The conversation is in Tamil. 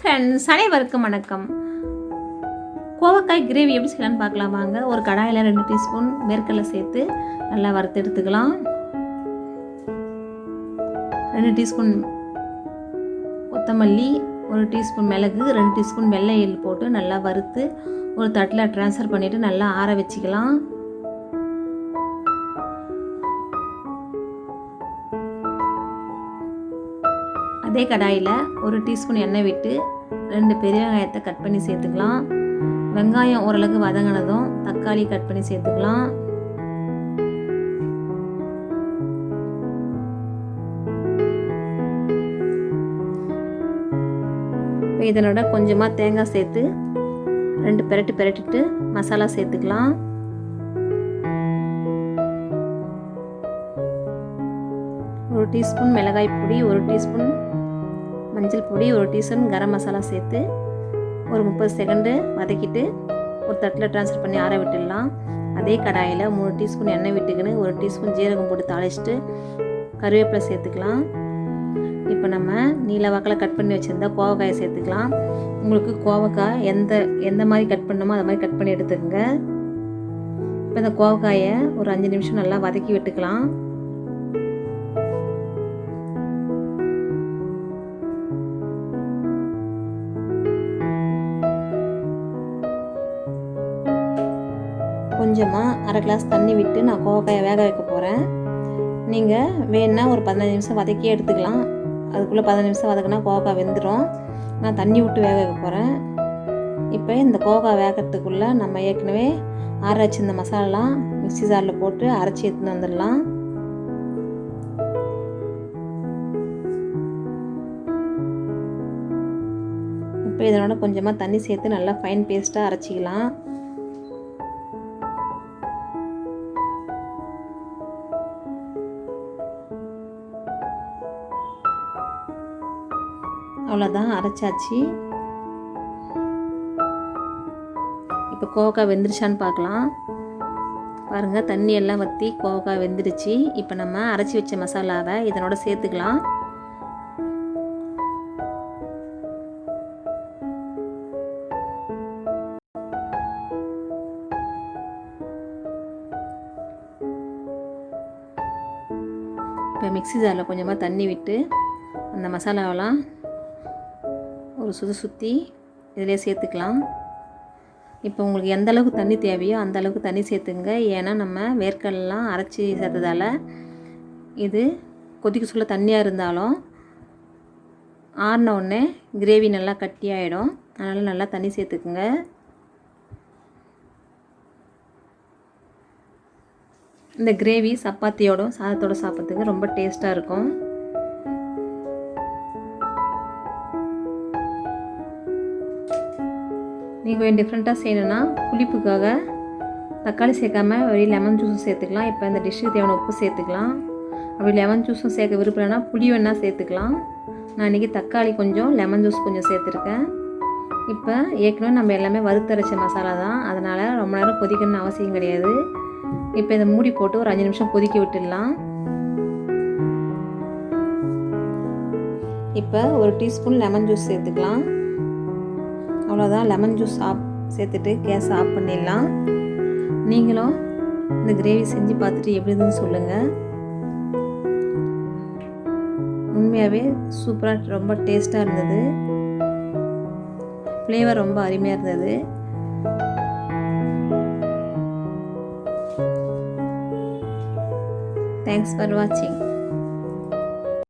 ஃப்ரெண்ட்ஸ், அனைவருக்கும் வணக்கம். கோவக்காய் கிரேவி எப்படி செய்யலான்னு பார்க்கலாம் வாங்க. ஒரு கடாயில் 2 டீஸ்பூன் வேர்க்கடலை சேர்த்து நல்லா வறுத்து எடுத்துக்கலாம். 2 டீஸ்பூன் கொத்தமல்லி, 1 டீஸ்பூன் மிளகு, 2 டீஸ்பூன் வெள்ளை எள் போட்டு நல்லா வறுத்து ஒரு தட்டில் ட்ரான்ஸ்ஃபர் பண்ணிவிட்டு நல்லா ஆற வச்சுக்கலாம். அதே கடாயில் 1 டீஸ்பூன் எண்ணெய் விட்டு 2 பெரிய வெங்காயத்தை கட் பண்ணி சேர்த்துக்கலாம். வெங்காயம் ஓரளவுக்கு வதங்கினதும் தக்காளி கட் பண்ணி சேர்த்துக்கலாம். இதனோட கொஞ்சமாக தேங்காய் சேர்த்து 2 பெரட்டிட்டு மசாலா சேர்த்துக்கலாம். ஒரு டீஸ்பூன் மிளகாய் பொடி, 1 டீஸ்பூன் மஞ்சள் பொடி, 1 டீஸ்பூன் கரம் மசாலா சேர்த்து ஒரு 30 செகண்டு வதக்கிட்டு ஒரு தட்டில் ட்ரான்ஸ்ஃபர் பண்ணி ஆற விட்டுடலாம். அதே கடாயில் 3 டீஸ்பூன் எண்ணெய் விட்டுக்கின்னு 1 டீஸ்பூன் ஜீரகம் போட்டு தாளிச்சிட்டு கருவேப்பிலை சேர்த்துக்கலாம். இப்போ நம்ம நீல வாக்கில் கட் பண்ணி வச்சுருந்தா கோவக்காயை சேர்த்துக்கலாம். உங்களுக்கு கோவக்காய் எந்த மாதிரி கட் பண்ணணுமோ அதை மாதிரி கட் பண்ணி எடுத்துக்கோங்க. இப்போ இந்த கோவக்காயை ஒரு 5 நிமிஷம் நல்லா வதக்கி விட்டுக்கலாம். கொஞ்சமாக அரை கிளாஸ் தண்ணி விட்டு நான் கோவக்காயை வேக வைக்க போகிறேன். நீங்கள் வேணுன்னா ஒரு 15 நிமிஷம் வதக்கியே எடுத்துக்கலாம். அதுக்குள்ளே 15 நிமிஷம் வதக்கினா கோவக்காய் வெந்துடும். நான் தண்ணி விட்டு வேக வைக்க போகிறேன். இப்போ இந்த கோவக்காய் வேகிறதுக்குள்ளே நம்ம ஏற்கனவே ஆற வச்சிருந்த மசாலாலாம் மிக்ஸி ஜாரில் போட்டு அரைச்சி எடுத்துன்னு வந்துடலாம். இப்போ இதனோட கொஞ்சமாக தண்ணி சேர்த்து நல்லா ஃபைன் பேஸ்ட்டாக அரைச்சிக்கலாம். அவ்வளோதான், அரைச்சாச்சு. இப்போ கோவக்காய் வெந்துருச்சான்னு பார்க்கலாம். பாருங்கள், தண்ணி எல்லாம் வற்றி கோவக்காய் வெந்துருச்சு. இப்போ நம்ம அரைச்சி வச்ச மசாலாவை இதனோட சேர்த்துக்கலாம். இப்போ மிக்ஸி ஜாரில் கொஞ்சமாக தண்ணி விட்டு அந்த மசாலாவெல்லாம் ஒரு சுற்றி இதிலே சேர்த்துக்கலாம். இப்போ உங்களுக்கு எந்த அளவுக்கு தண்ணி தேவையோ அந்த அளவுக்கு தண்ணி சேர்த்துங்க. ஏன்னா நம்ம வேர்க்கடலாம் அரைச்சி சேர்த்ததால் இது கொதிக்க சொல்ல தண்ணியாக இருந்தாலும் ஆறின உடனே கிரேவி நல்லா கட்டியாகிடும். அதனால் நல்லா தண்ணி சேர்த்துக்குங்க. இந்த கிரேவி சப்பாத்தியோட சாதத்தோடு சாப்பிட்றதுக்கு ரொம்ப டேஸ்ட்டாக இருக்கும். நீங்கள் கொஞ்சம் டிஃப்ரெண்ட்டாக செய்யணுன்னா புளிப்புக்காக தக்காளி சேர்க்காம வெறும் லெமன் ஜூஸும் சேர்த்துக்கலாம். இப்போ இந்த டிஷ்ஷுக்கு தேவையான உப்பு சேர்த்துக்கலாம். அப்படி லெமன் ஜூஸும் சேர்க்க விருப்பலைன்னா புளி வேணால் சேர்த்துக்கலாம். நான் இன்றைக்கி தக்காளி கொஞ்சம் லெமன் ஜூஸ் கொஞ்சம் சேர்த்துருக்கேன். இப்போ ஏற்கனவே நம்ம எல்லாமே வறுத்தரைச்ச மசாலா தான், அதனால் ரொம்ப நேரம் கொதிக்கணும்னு அவசியம் கிடையாது. இப்போ இதை மூடி போட்டு ஒரு 5 நிமிஷம் கொதிக்க விட்டுடலாம். இப்போ 1 டீஸ்பூன் லெமன் ஜூஸ் சேர்த்துக்கலாம். அவ்வளோதான், லெமன் ஜூஸ் சேர்த்துட்டு கேஸ் ஆஃப் பண்ணிடலாம். நீங்களும் இந்த கிரேவி செஞ்சு பார்த்துட்டு எப்படி இருந்துன்னு சொல்லுங்கள். உண்மையாகவே சூப்பராக ரொம்ப டேஸ்ட்டாக இருந்தது. ஃப்ளேவர் ரொம்ப அருமையாக இருந்தது. தேங்க்ஸ் ஃபார் வாட்சிங்.